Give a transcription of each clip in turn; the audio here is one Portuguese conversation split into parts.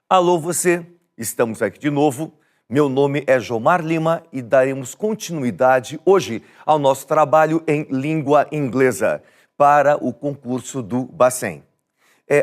Alô você, estamos aqui de novo. Meu nome é Jomar Lima e daremos continuidade hoje ao nosso trabalho em língua inglesa para o concurso do Bacen.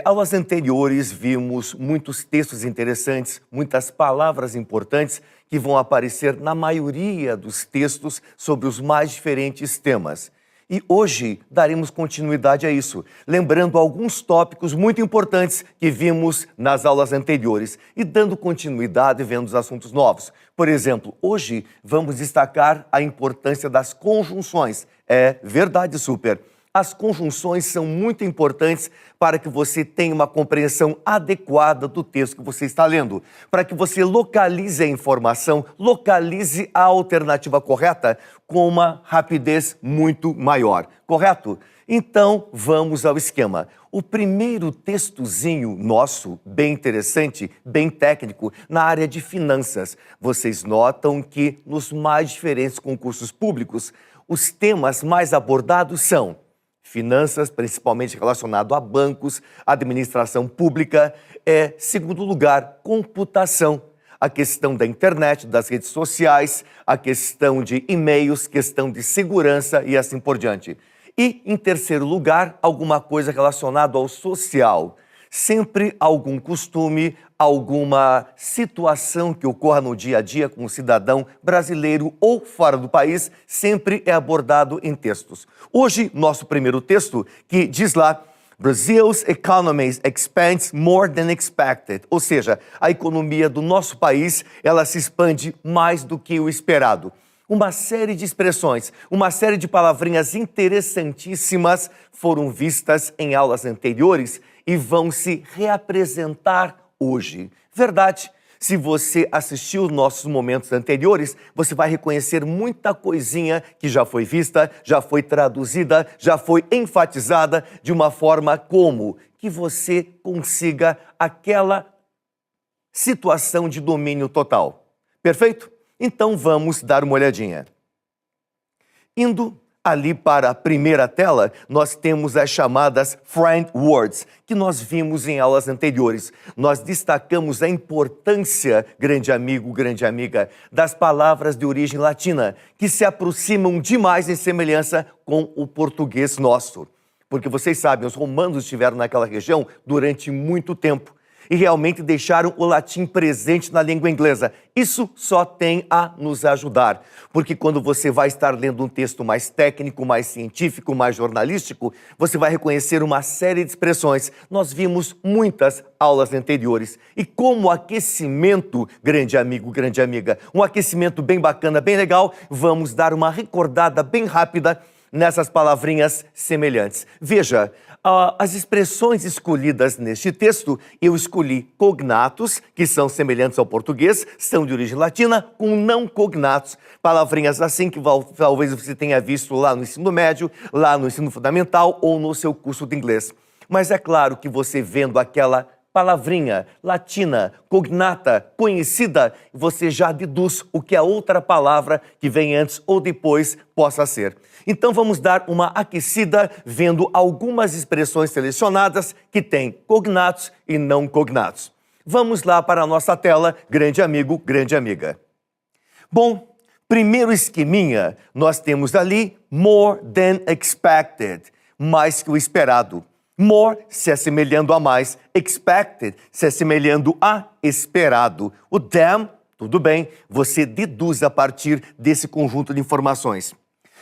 Aulas anteriores vimos muitos textos interessantes, muitas palavras importantes que vão aparecer na maioria dos textos sobre os mais diferentes temas. E hoje daremos continuidade a isso, lembrando alguns tópicos muito importantes que vimos nas aulas anteriores e dando continuidade vendo os assuntos novos. Por exemplo, hoje vamos destacar a importância das conjunções. É verdade, super. As conjunções são muito importantes para que você tenha uma compreensão adequada do texto que você está lendo, para que você localize a informação, localize a alternativa correta com uma rapidez muito maior, correto? Então, vamos ao esquema. O primeiro textozinho nosso, bem interessante, bem técnico, na área de finanças. Vocês notam que nos mais diferentes concursos públicos, os temas mais abordados são finanças, principalmente relacionado a bancos, administração pública. Segundo lugar, computação. A questão da internet, das redes sociais, a questão de e-mails, questão de segurança e assim por diante. E, em terceiro lugar, alguma coisa relacionada ao social. Sempre algum costume, alguma situação que ocorra no dia a dia com o cidadão brasileiro ou fora do país, sempre é abordado em textos. Hoje, nosso primeiro texto, que diz lá, Brazil's economy expands more than expected. Ou seja, a economia do nosso país, ela se expande mais do que o esperado. Uma série de expressões, uma série de palavrinhas interessantíssimas foram vistas em aulas anteriores e vão se reapresentar hoje. Verdade, se você assistiu nossos momentos anteriores, você vai reconhecer muita coisinha que já foi vista, já foi traduzida, já foi enfatizada de uma forma como que você consiga aquela situação de domínio total. Perfeito? Então vamos dar uma olhadinha. Indo ali para a primeira tela, nós temos as chamadas friend words, que nós vimos em aulas anteriores. Nós destacamos a importância, grande amigo, grande amiga, das palavras de origem latina, que se aproximam demais em semelhança com o português nosso. Porque vocês sabem, os romanos estiveram naquela região durante muito tempo e realmente deixaram o latim presente na língua inglesa. Isso só tem a nos ajudar, porque quando você vai estar lendo um texto mais técnico, mais científico, mais jornalístico, você vai reconhecer uma série de expressões. Nós vimos muitas aulas anteriores. E como aquecimento, grande amigo, grande amiga, um aquecimento bem bacana, bem legal, vamos dar uma recordada bem rápida nessas palavrinhas semelhantes. Veja, as expressões escolhidas neste texto, eu escolhi cognatos, que são semelhantes ao português, são de origem latina, com não cognatos. Palavrinhas assim que talvez você tenha visto lá no ensino médio, lá no ensino fundamental ou no seu curso de inglês. Mas é claro que você vendo aquela palavrinha latina, cognata, conhecida, você já deduz o que a outra palavra que vem antes ou depois possa ser. Então vamos dar uma aquecida vendo algumas expressões selecionadas que têm cognatos e não cognatos. Vamos lá para a nossa tela, grande amigo, grande amiga. Bom, primeiro esqueminha, nós temos ali more than expected, mais que o esperado. More se assemelhando a mais, expected se assemelhando a esperado. O than, tudo bem, você deduz a partir desse conjunto de informações.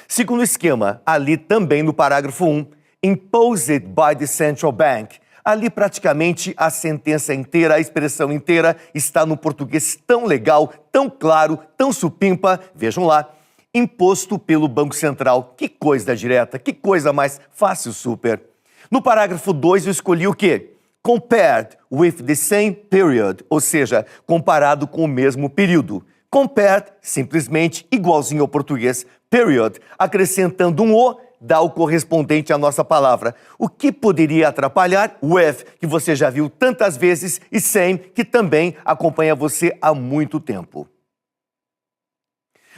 Segundo esquema, ali também no parágrafo 1, imposed by the central bank. Ali praticamente a sentença inteira, a expressão inteira está no português tão legal, tão claro, tão supimpa, vejam lá, imposto pelo Banco Central. Que coisa direta, que coisa mais fácil, super. No parágrafo 2 eu escolhi o quê? Compared with the same period, ou seja, comparado com o mesmo período. Compared, simplesmente igualzinho ao português, period, acrescentando um O, dá o correspondente à nossa palavra. O que poderia atrapalhar? With, que você já viu tantas vezes, e same, que também acompanha você há muito tempo.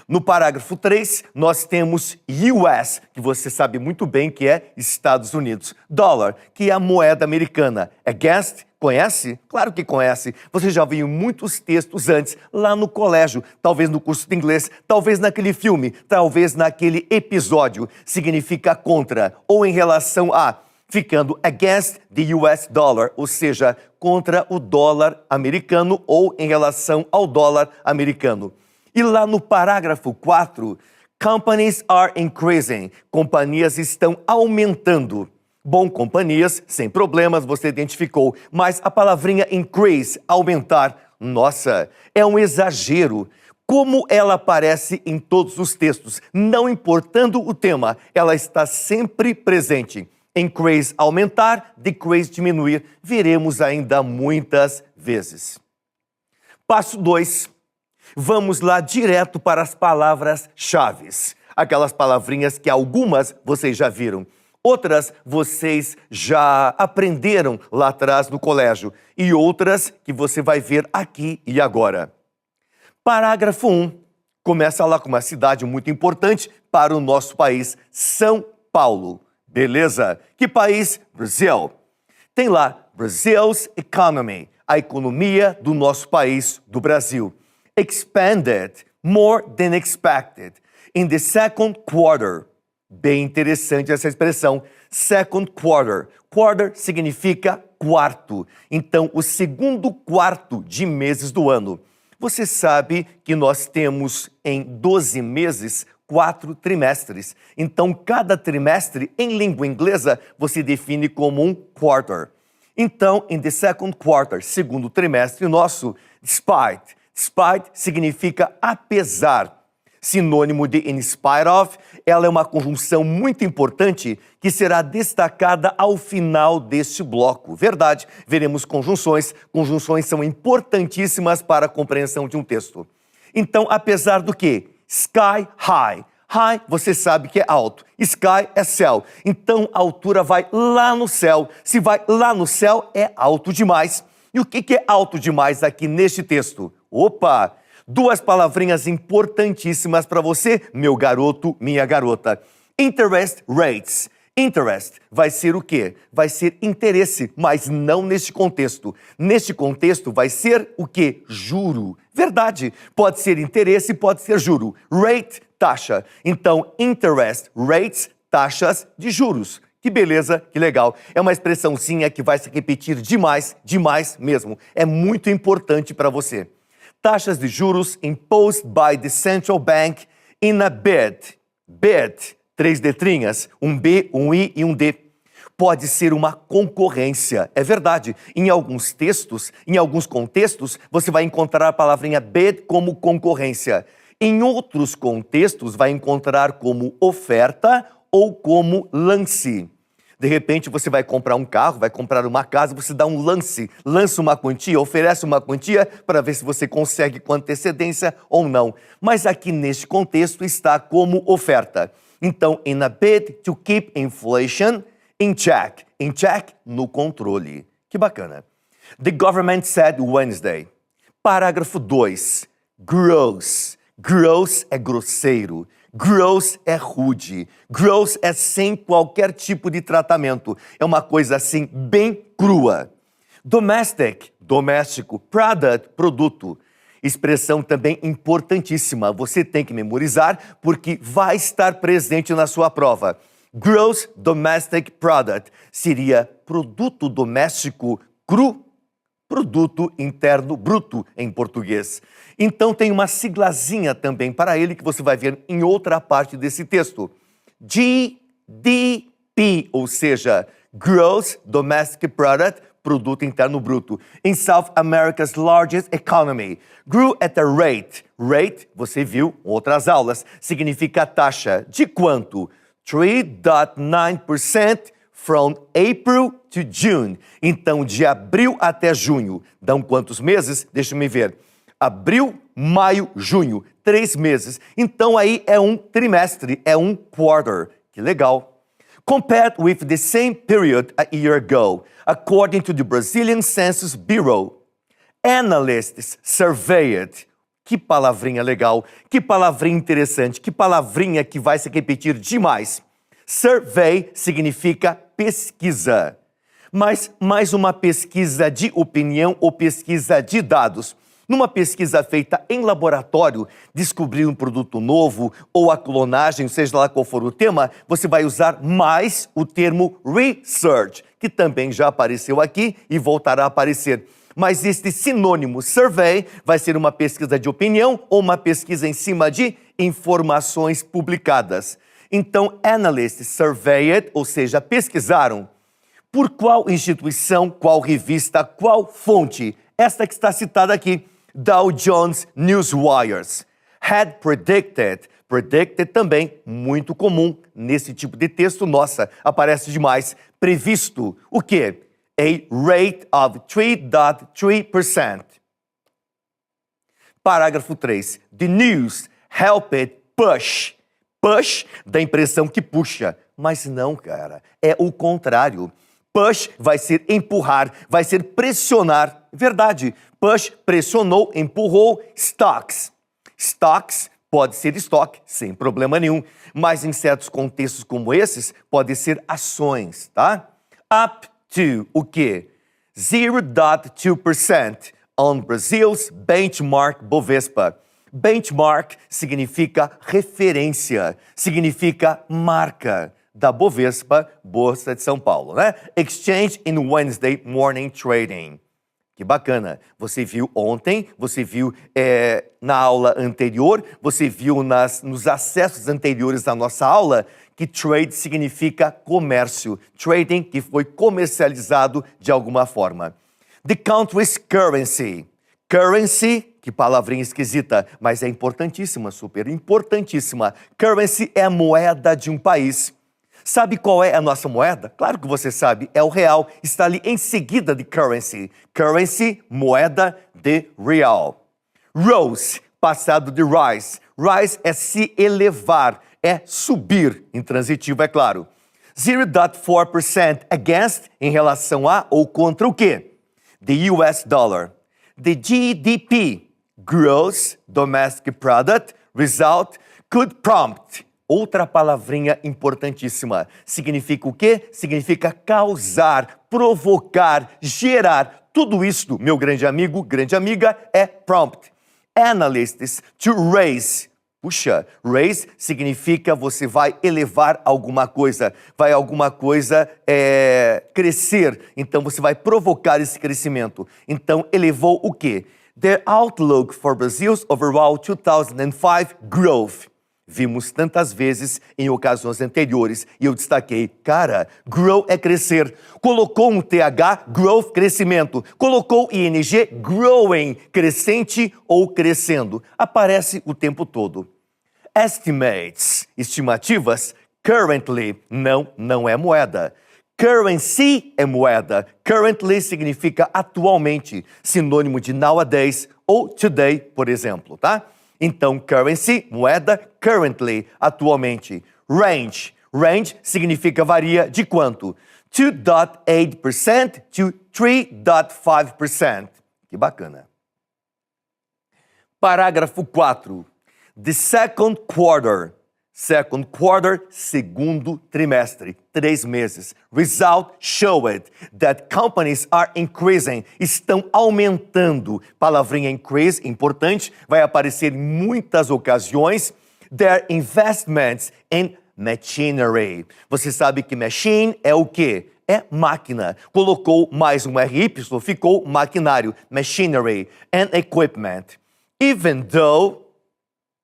No parágrafo 3, nós temos US, que você sabe muito bem que é Estados Unidos. Dollar, que é a moeda americana. Against, conhece? Claro que conhece. Você já viu muitos textos antes, lá no colégio, talvez no curso de inglês, talvez naquele filme, talvez naquele episódio. Significa contra, ou em relação a, ficando against the US dollar, ou seja, contra o dólar americano ou em relação ao dólar americano. E lá no parágrafo 4, companies are increasing. Companhias estão aumentando. Bom, companhias, sem problemas, você identificou. Mas a palavrinha increase, aumentar, nossa, é um exagero. Como ela aparece em todos os textos, não importando o tema, ela está sempre presente. Increase, aumentar, decrease, diminuir. Veremos ainda muitas vezes. Passo 2. Vamos lá direto para as palavras-chave. Aquelas palavrinhas que algumas vocês já viram. Outras vocês já aprenderam lá atrás no colégio. E outras que você vai ver aqui e agora. Parágrafo 1. Começa lá com uma cidade muito importante para o nosso país, São Paulo. Beleza? Que país? Brasil. Tem lá Brazil's economy, a economia do nosso país, do Brasil. Expanded more than expected in the second quarter. Bem interessante essa expressão, second quarter. Quarter significa quarto. Então, o segundo quarto de meses do ano. Você sabe que nós temos em 12 meses 4 trimestres. Então, cada trimestre, em língua inglesa, você define como um quarter. Então, in the second quarter, segundo trimestre nosso, despite. Despite significa apesar. Sinônimo de in spite of, ela é uma conjunção muito importante que será destacada ao final deste bloco. Verdade, veremos conjunções. Conjunções são importantíssimas para a compreensão de um texto. Então, apesar do que? Sky high. High, você sabe que é alto. Sky é céu. Então, a altura vai lá no céu. Se vai lá no céu, é alto demais. E o que é alto demais aqui neste texto? Opa! 2 palavrinhas importantíssimas para você, meu garoto, minha garota. Interest rates. Interest vai ser o quê? Vai ser interesse, mas não neste contexto. Neste contexto vai ser o quê? Juro. Verdade. Pode ser interesse, pode ser juro. Rate, taxa. Então, interest rates, taxas de juros. Que beleza, que legal. É uma expressãozinha que vai se repetir demais, demais mesmo. É muito importante para você. Taxas de juros imposed by the central bank in a bid. Bid, 3 letrinhas, um B, um I e um D. Pode ser uma concorrência. É verdade. Em alguns textos, em alguns contextos, você vai encontrar a palavrinha bid como concorrência. Em outros contextos, vai encontrar como oferta ou como lance. De repente, você vai comprar um carro, vai comprar uma casa, você dá um lance, lança uma quantia, oferece uma quantia para ver se você consegue com antecedência ou não. Mas aqui neste contexto está como oferta. Então, in a bid to keep inflation in check. In check, no controle. Que bacana. The government said Wednesday. Parágrafo 2. Gross. Gross é grosseiro. Gross é rude. Gross é sem qualquer tipo de tratamento. É uma coisa assim bem crua. Domestic, doméstico. Product, produto. Expressão também importantíssima. Você tem que memorizar porque vai estar presente na sua prova. Gross domestic product seria produto doméstico cru. Produto interno bruto em português. Então tem uma siglazinha também para ele que você vai ver em outra parte desse texto. GDP, ou seja, Gross Domestic Product, produto interno bruto. In South America's largest economy, grew at a rate. Rate, você viu em outras aulas, significa taxa. De quanto? 3.9% from April to June. Então, de abril até junho. Dão quantos meses? Deixa eu ver. Abril, maio, junho. 3 meses. Então, aí é um trimestre, é um quarter. Que legal. Compared with the same period a year ago, according to the Brazilian Census Bureau, analysts surveyed Que palavrinha legal, que palavrinha interessante, que palavrinha que vai se repetir demais. Survey significa pesquisa, mas mais uma pesquisa de opinião ou pesquisa de dados. Numa pesquisa feita em laboratório, descobrir um produto novo ou a clonagem, seja lá qual for o tema, você vai usar mais o termo research, que também já apareceu aqui e voltará a aparecer. Mas este sinônimo survey vai ser uma pesquisa de opinião ou uma pesquisa em cima de informações publicadas. Então, analysts surveyed, ou seja, pesquisaram. Por qual instituição, qual revista, qual fonte? Esta que está citada aqui, Dow Jones Newswires. Had predicted. Predicted também, muito comum nesse tipo de texto. Nossa, aparece demais. Previsto. O quê? A rate of 3.3%. Parágrafo 3. The news helped push. Push dá a impressão que puxa, mas não, cara. É o contrário. Push vai ser empurrar, vai ser pressionar. Verdade. Push pressionou, empurrou. Stocks. Stocks pode ser estoque, sem problema nenhum. Mas em certos contextos como esses, pode ser ações, tá? Up to o quê? 0.2% on Brazil's benchmark Bovespa. Benchmark significa referência, significa marca da Bovespa, Bolsa de São Paulo, né? Exchange in Wednesday Morning Trading. Que bacana. Você viu ontem, você viu na aula anterior, você viu nos acessos anteriores da nossa aula que trade significa comércio. Trading que foi comercializado de alguma forma. The country's currency. Currency, que palavrinha esquisita, mas é importantíssima, super importantíssima. Currency é a moeda de um país. Sabe qual é a nossa moeda? Claro que você sabe, é o real. Está ali em seguida de currency. Currency, moeda de real. Rose, passado de rise. Rise é se elevar, é subir, intransitivo, é claro. 0.4% against, em relação a ou contra o quê? The US dollar. The GDP, Gross Domestic Product, result, could prompt. Outra palavrinha importantíssima. Significa o quê? Significa causar, provocar, gerar. Tudo isso, meu grande amigo, grande amiga, é prompt. Analysts to raise. Puxa, raise significa você vai elevar alguma coisa, vai alguma coisa crescer. Então você vai provocar esse crescimento. Então elevou o quê? The outlook for Brazil's overall 2005 growth. Vimos tantas vezes em ocasiões anteriores e eu destaquei, cara, grow é crescer. Colocou um TH, growth, crescimento. Colocou ING, growing, crescente ou crescendo. Aparece o tempo todo. Estimates, estimativas, currently, não é moeda. Currency é moeda. Currently significa atualmente, sinônimo de nowadays ou today, por exemplo, tá? Então, currency, moeda, currently, atualmente. Range, range significa varia de quanto? 2.8% to 3.5%. Que bacana. Parágrafo 4. The second quarter. Second quarter, segundo trimestre, 3 meses. Result showed that companies are increasing, estão aumentando. Palavrinha increase, importante, vai aparecer em muitas ocasiões. Their investments in machinery. Você sabe que machine é o quê? É máquina. Colocou mais um RY, ficou maquinário. Machinery and equipment. Even though...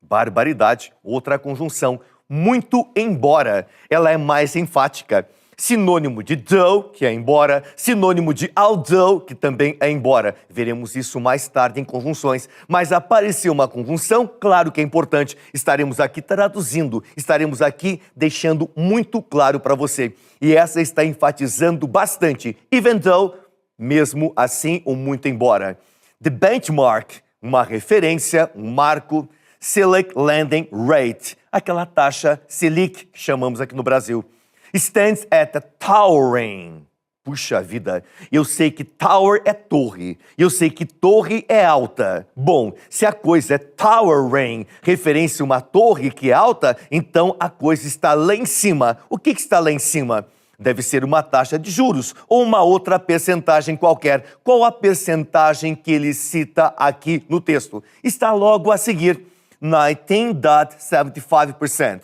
Barbaridade, outra conjunção. Muito embora, ela é mais enfática. Sinônimo de though, que é embora. Sinônimo de although, que também é embora. Veremos isso mais tarde em conjunções. Mas apareceu uma conjunção, claro que é importante. Estaremos aqui traduzindo, estaremos aqui deixando muito claro para você. E essa está enfatizando bastante. Even though, mesmo assim ou muito embora. The benchmark, uma referência, um marco. Selic Lending Rate, aquela taxa Selic que chamamos aqui no Brasil, stands at a towering. Puxa vida, eu sei que tower é torre, eu sei que torre é alta. Bom, se a coisa é towering, referência a uma torre que é alta, então a coisa está lá em cima. O que está lá em cima? Deve ser uma taxa de juros ou uma outra percentagem qualquer. Qual a percentagem que ele cita aqui no texto? Está logo a seguir, 19.75%.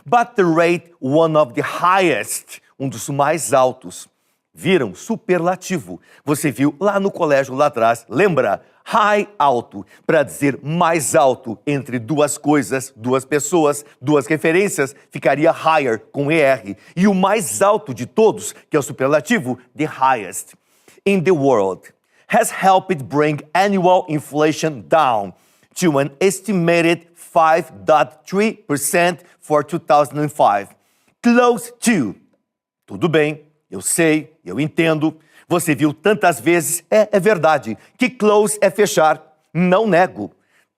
But the rate, one of the highest, um dos mais altos. Viram? Superlativo. Você viu lá no colégio, lá atrás, lembra? High, alto, para dizer mais alto entre duas coisas, duas pessoas, duas referências, ficaria higher, com ER. E o mais alto de todos, que é o superlativo, the highest. In the world, has helped bring annual inflation down to an estimated 5.3% for 2005. Close to. Tudo bem. Eu sei, eu entendo, você viu tantas vezes, é verdade, que close é fechar, não nego.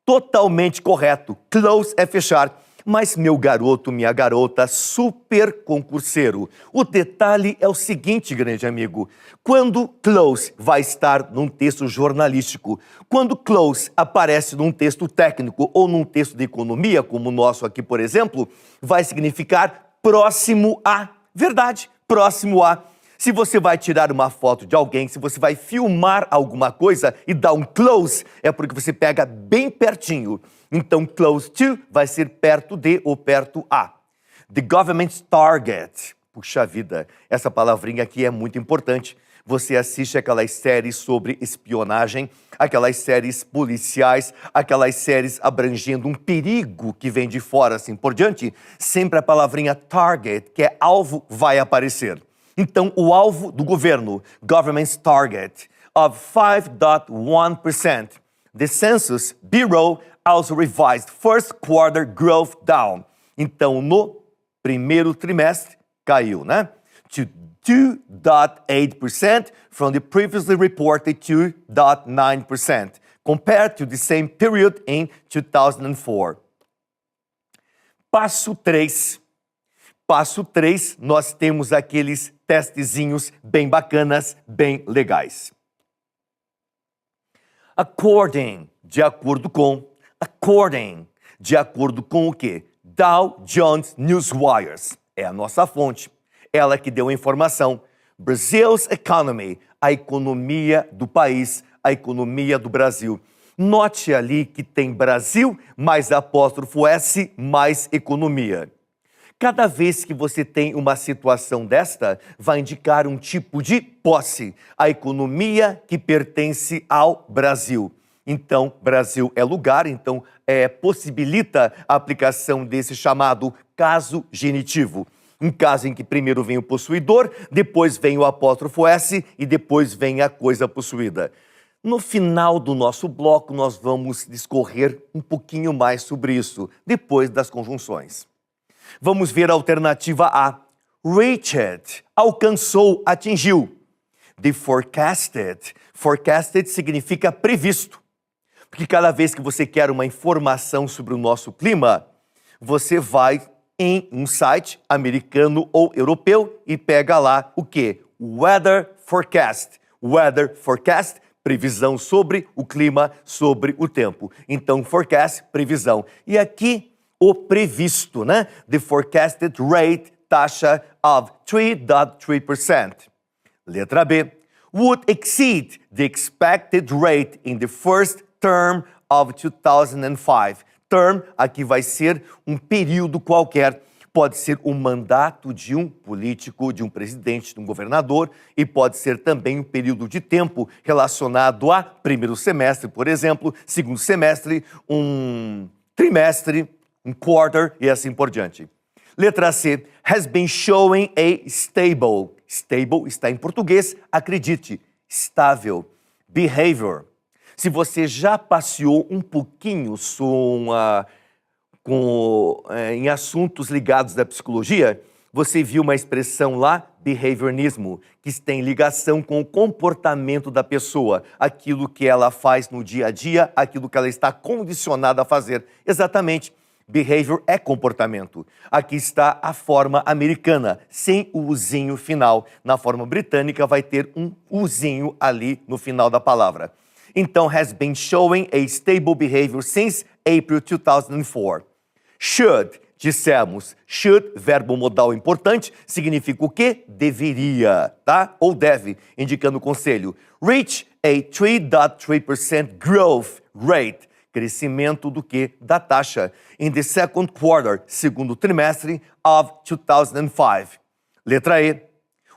Totalmente correto, close é fechar. Mas meu garoto, minha garota, super concurseiro, o detalhe é o seguinte, grande amigo, quando close vai estar num texto jornalístico, quando close aparece num texto técnico ou num texto de economia, como o nosso aqui, por exemplo, vai significar próximo a. Verdade, próximo a. Se você vai tirar uma foto de alguém, se você vai filmar alguma coisa e dar um close, é porque você pega bem pertinho. Então, close to vai ser perto de ou perto a. The government's target. Puxa vida, essa palavrinha aqui é muito importante. Você assiste aquelas séries sobre espionagem, aquelas séries policiais, aquelas séries abrangendo um perigo que vem de fora, assim por diante, sempre a palavrinha target, que é alvo, vai aparecer. Então, o alvo do governo, government's target, of 5.1%. The Census Bureau also revised first quarter growth down. Então, no primeiro trimestre, caiu, né? To 2.8% from the previously reported 2.9%, compared to the same period in 2004. Passo 3. Passo 3, nós temos aqueles testezinhos bem bacanas, bem legais. According, de acordo com. According, de acordo com o quê? Dow Jones Newswires. É a nossa fonte. Ela que deu a informação. Brazil's economy, a economia do país, a economia do Brasil. Note ali que tem Brasil, mais apóstrofo S, mais economia. Cada vez que você tem uma situação desta, vai indicar um tipo de posse, a economia que pertence ao Brasil. Então, Brasil é lugar, então possibilita a aplicação desse chamado caso genitivo. Um caso em que primeiro vem o possuidor, depois vem o apóstrofo S e depois vem a coisa possuída. No final do nosso bloco, nós vamos discorrer um pouquinho mais sobre isso, depois das conjunções. Vamos ver a alternativa A. Reached, alcançou, atingiu. The forecasted. Forecasted significa previsto. Porque cada vez que você quer uma informação sobre o nosso clima, você vai em um site americano ou europeu e pega lá o quê? Weather forecast. Weather forecast, previsão sobre o clima, sobre o tempo. Então, forecast, previsão. E aqui, o previsto, né? The forecasted rate, taxa of 3.3%. Letra B. Would exceed the expected rate in the first term of 2005. Term, aqui vai ser um período qualquer. Pode ser o mandato de um político, de um presidente, de um governador, e pode ser também um período de tempo relacionado a primeiro semestre, por exemplo, segundo semestre, um trimestre, um quarter e assim por diante. Letra C. Has been showing a stable. Stable está em português, acredite, estável. Behavior. Se você já passeou um pouquinho em assuntos ligados à psicologia, você viu uma expressão lá, behaviorismo, que tem ligação com o comportamento da pessoa, aquilo que ela faz no dia a dia, aquilo que ela está condicionada a fazer. Exatamente. Behavior é comportamento. Aqui está a forma americana, sem o uzinho final. Na forma britânica vai ter um uzinho ali no final da palavra. Então, has been showing a stable behavior since April 2004. Should, dissemos. Should, verbo modal importante, significa o quê? Deveria, tá? Ou deve, indicando conselho. Reach a 3.3% growth rate. Crescimento do quê? Da taxa. In the second quarter, segundo trimestre of 2005. Letra E.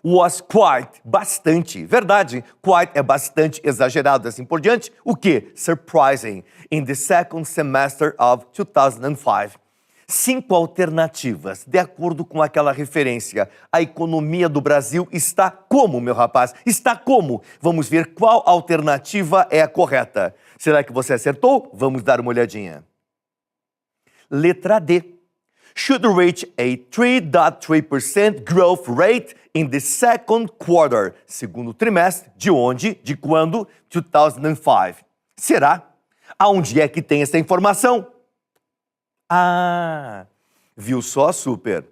Was quite, bastante. Verdade, quite é bastante, exagerado, assim por diante. O quê? Surprising. In the second semester of 2005. 5 alternativas, de acordo com aquela referência. A economia do Brasil está como, meu rapaz? Está como? Vamos ver qual alternativa é a correta. Será que você acertou? Vamos dar uma olhadinha. Letra D. Should reach a 3.3% growth rate in the second quarter. Segundo trimestre, de onde? De quando? 2005. Será? Aonde é que tem essa informação? Ah, viu só, super?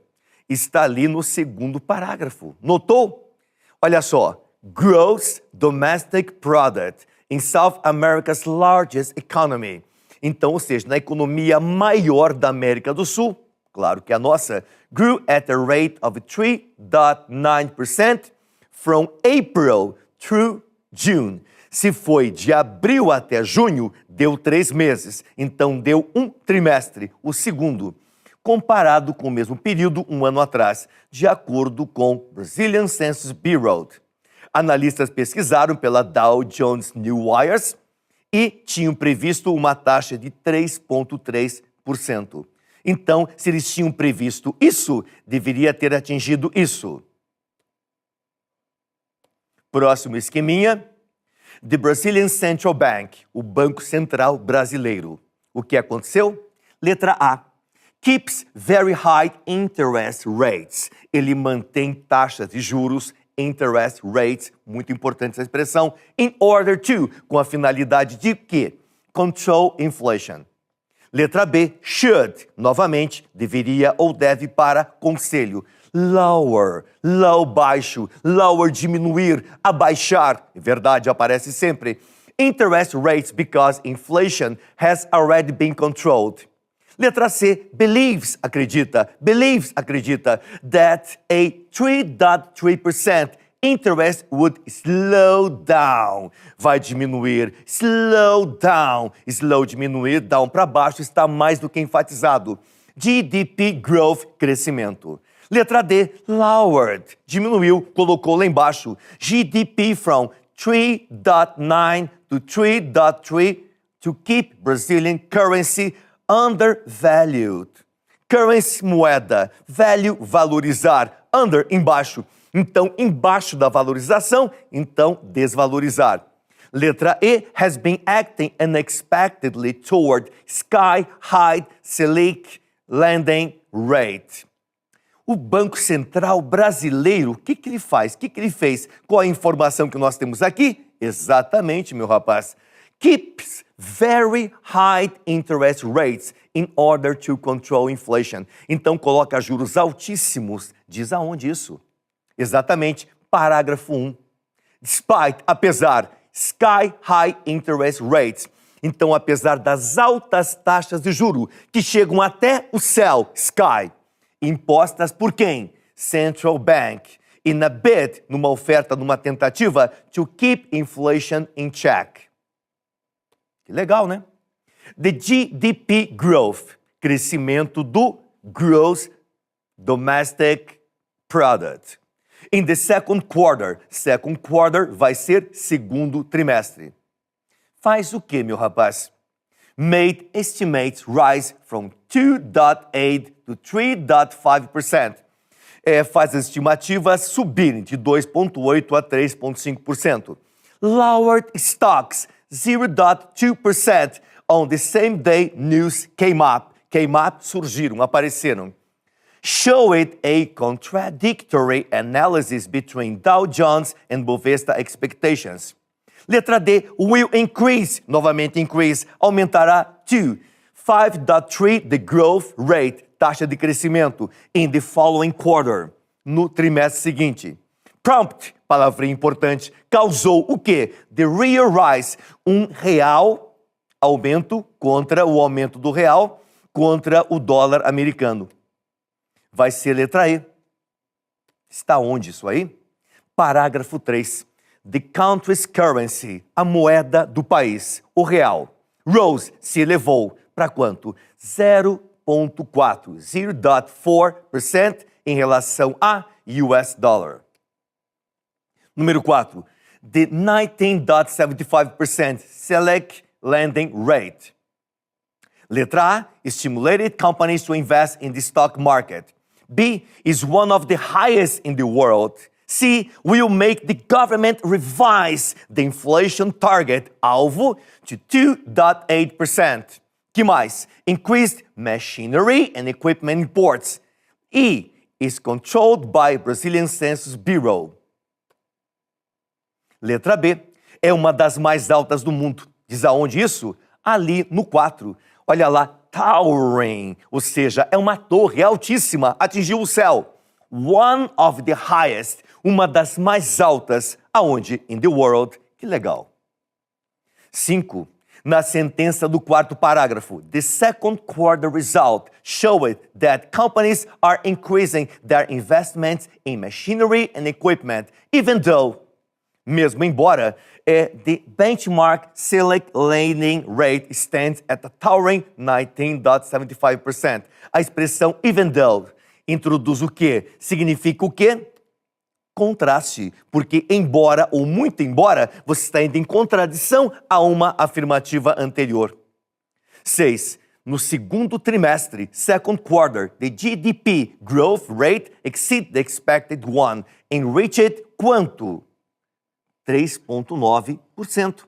Está ali no segundo parágrafo. Notou? Olha só. Gross Domestic Product in South America's largest economy. Então, ou seja, na economia maior da América do Sul, claro que a nossa, grew at a rate of 3.9% from April through June. Se foi de abril até junho, deu 3 meses. Então, deu um trimestre, o segundo, comparado com o mesmo período um ano atrás, de acordo com Brazilian Census Bureau. Analistas pesquisaram pela Dow Jones New Wires e tinham previsto uma taxa de 3,3%. Então, se eles tinham previsto isso, deveria ter atingido isso. Próximo esqueminha. The Brazilian Central Bank, o Banco Central Brasileiro. O que aconteceu? Letra A. Keeps very high interest rates. Ele mantém taxas de juros, interest rates, muito importante essa expressão, in order to, com a finalidade de quê? Control inflation. Letra B, should, novamente, deveria ou deve para conselho. Lower, low, baixo, lower, diminuir, abaixar. Verdade, aparece sempre. Interest rates because inflation has already been controlled. Letra C, believes, acredita, that a 3.3% interest would slow down. Vai diminuir, slow down. Slow, diminuir, down para baixo, está mais do que enfatizado. GDP growth, crescimento. Letra D, lowered, diminuiu, colocou lá embaixo. GDP from 3.9 to 3.3 to keep Brazilian currency undervalued. Currency, moeda. Value, valorizar. Under, embaixo. Então, embaixo da valorização, então, desvalorizar. Letra E, has been acting unexpectedly toward sky-high Selic lending rate. O Banco Central Brasileiro, o que ele faz? O que ele fez? Qual a informação que nós temos aqui? Exatamente, meu rapaz. Keeps very high interest rates in order to control inflation. Então, coloca juros altíssimos. Diz aonde isso? Exatamente, parágrafo 1. Despite, apesar, sky high interest rates. Então, apesar das altas taxas de juro que chegam até o céu, sky, impostas por quem? Central Bank. In a bid, numa oferta, numa tentativa, to keep inflation in check. Que legal, né? The GDP growth, crescimento do Gross Domestic Product. In the second quarter vai ser segundo trimestre. Faz o que, meu rapaz? Made estimates rise from 2.8 to 3.5%. Faz as estimativas subirem de 2,8% a 3,5%. Lowered stocks 0.2% on the same day news came up. Came up, surgiram, apareceram. Showed a contradictory analysis between Dow Jones and Bovespa expectations. Letra D, will increase, novamente increase, aumentará to 5.3 the growth rate, taxa de crescimento, in the following quarter, no trimestre seguinte. Prompt, palavrinha importante, causou o quê? The real rise, um real aumento contra o aumento do real contra o dólar americano. Vai ser letra E. Está onde isso aí? Parágrafo 3. The country's currency, a moeda do país, o real, rose, se elevou para quanto? 0,4% em relação a US dollar. Número 4. The 19.75% select lending rate. Letra A, stimulated companies to invest in the stock market. B, is one of the highest in the world. C, will make the government revise the inflation target, alvo, to 2.8%. Que mais? Increased machinery and equipment imports. E, is controlled by Brazilian Census Bureau. Letra B, é uma das mais altas do mundo. Diz aonde isso? Ali no 4. Olha lá, towering, ou seja, é uma torre altíssima, atingiu o céu. One of the highest, uma das mais altas, aonde? In the world. Que legal. 5. Na sentença do quarto parágrafo, the second quarter result showed that companies are increasing their investments in machinery and equipment, even though, mesmo embora, the benchmark select lending rate stands at a towering 19.75%. A expressão even though introduz o quê? Significa o quê? Contraste, porque embora ou muito embora, você está indo em contradição a uma afirmativa anterior. 6. No segundo trimestre, second quarter, the GDP growth rate exceeded the expected one and reached quanto? 3,9%.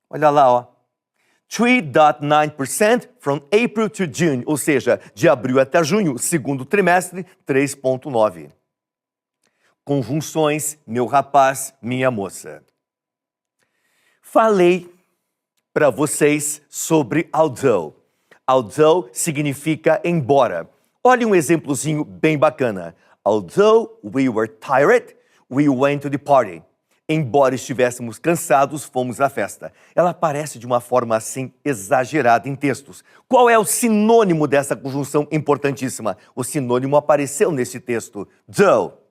Olha lá, ó. 3,9% from April to June, ou seja, de abril até junho, segundo trimestre, 3,9%. Conjunções, meu rapaz, minha moça. Falei para vocês sobre although. Although significa embora. Olha um exemplozinho bem bacana. Although we were tired, we went to the party. Embora estivéssemos cansados, fomos à festa. Ela aparece de uma forma assim exagerada em textos. Qual é o sinônimo dessa conjunção importantíssima? O sinônimo apareceu nesse texto. Though.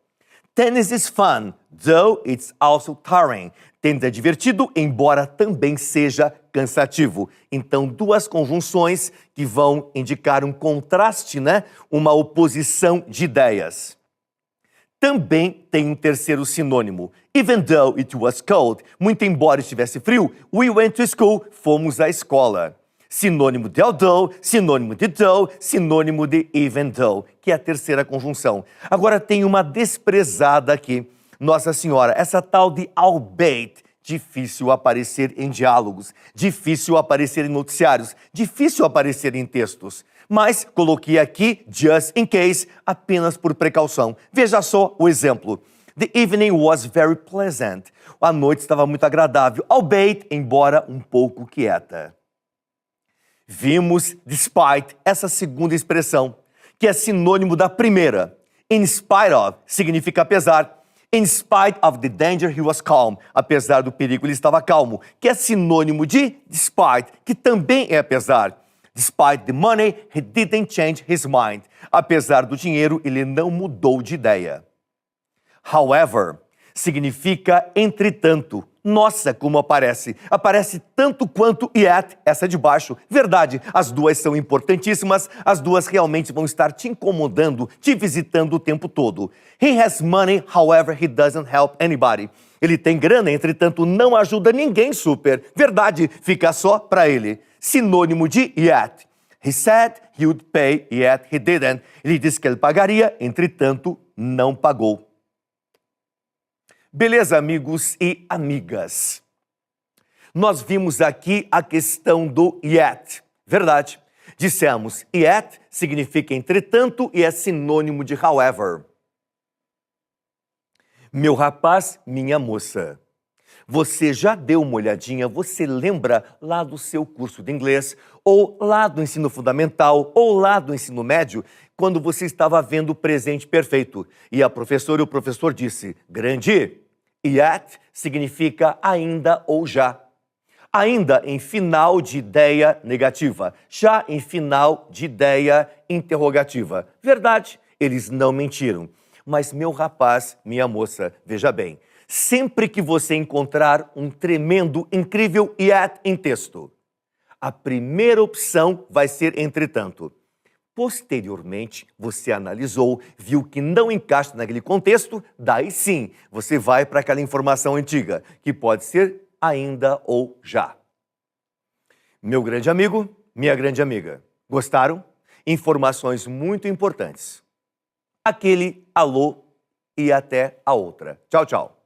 Tennis is fun, though it's also tiring. Tênis é divertido, embora também seja cansativo. Então, duas conjunções que vão indicar um contraste, né? Uma oposição de ideias. Também tem um terceiro sinônimo. Even though it was cold, muito embora estivesse frio, we went to school, fomos à escola. Sinônimo de although, sinônimo de though, sinônimo de even though, que é a terceira conjunção. Agora tem uma desprezada aqui. Nossa Senhora, essa tal de albeit, difícil aparecer em diálogos, difícil aparecer em noticiários, difícil aparecer em textos. Mas coloquei aqui, just in case, apenas por precaução. Veja só o exemplo. The evening was very pleasant. A noite estava muito agradável, albeit, embora um pouco quieta. Vimos despite, essa segunda expressão, que é sinônimo da primeira. In spite of significa apesar. In spite of the danger, he was calm. Apesar do perigo, ele estava calmo. Que é sinônimo de despite, que também é apesar. Despite the money, he didn't change his mind. Apesar do dinheiro, ele não mudou de ideia. However, significa entretanto. Nossa, como aparece. Aparece tanto quanto yet, essa de baixo. Verdade, as duas são importantíssimas, as duas realmente vão estar te incomodando, te visitando o tempo todo. He has money, however, he doesn't help anybody. Ele tem grana, entretanto, não ajuda ninguém super. Verdade, fica só para ele. Sinônimo de yet. He said he would pay, yet he didn't. Ele disse que ele pagaria, entretanto, não pagou. Beleza, amigos e amigas? Nós vimos aqui a questão do yet. Verdade. Dissemos, yet significa entretanto e é sinônimo de however. Meu rapaz, minha moça. Você já deu uma olhadinha, você lembra lá do seu curso de inglês, ou lá do ensino fundamental, ou lá do ensino médio, quando você estava vendo o presente perfeito e a professora e o professor disse, grande, yet significa ainda ou já. Ainda em final de ideia negativa, já em final de ideia interrogativa. Verdade, eles não mentiram. Mas meu rapaz, minha moça, veja bem, sempre que você encontrar um tremendo, incrível yet em texto, a primeira opção vai ser entretanto. Posteriormente, você analisou, viu que não encaixa naquele contexto, daí sim, você vai para aquela informação antiga, que pode ser ainda ou já. Meu grande amigo, minha grande amiga, gostaram? Informações muito importantes. Aquele alô e até a outra. Tchau, tchau.